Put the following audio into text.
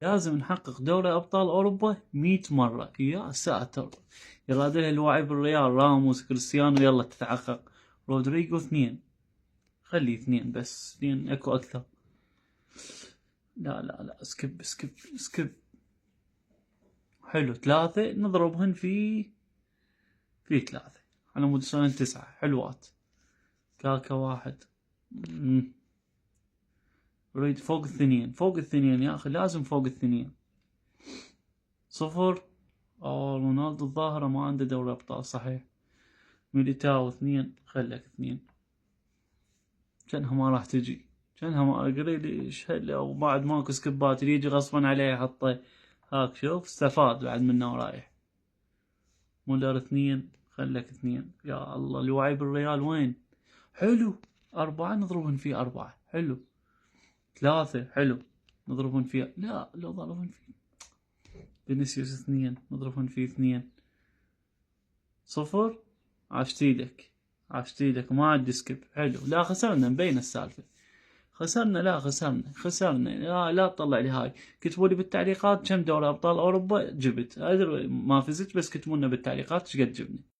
لازم نحقق دوري أبطال أوروبا 100 مرة. يا ساتر، يراد له الوعي بالريال، راموس كريستيانو يلا تتحقق. رودريجو 2، خلي 2 بس، 2 اكو أكثر. لا لا لا، سكيب سكيب سكيب. حلو 3 نضربهن في 3 على مود 9 حلوات. كاكا 1. اريد فوق 2، فوق 2 يا اخي، لازم فوق 2. 0. رونالدو الظاهرة ما عنده دوري ابطال صحيح. ميليتاو 2، خلك 2. كانها ما راح تجي، كانها ما جريليش هلا، وبعد ماكو سكبات يجي غصبا عليه يحطه. هاك شوف استفاد بعد منه ورايح. مولر 2، خلك 2. يا الله الوعي بالريال وين. حلو 4 نضربن فيه 4. حلو 3. حلو نضربن فيه، لا لو ضربن فيه. فينيسيوس 2 نضربن فيه 2. 0. عشتيلك عشتيلك ما عندي سكيب. حلو، لا خسرنا مبين السالفة. خسرنا، لا خسرنا لا تطلع لي هاي. كتبوا لي بالتعليقات كم دوري ابطال اوروبا جبت، ما فزت، بس كتبوا لنا بالتعليقات ايش قد جبنا.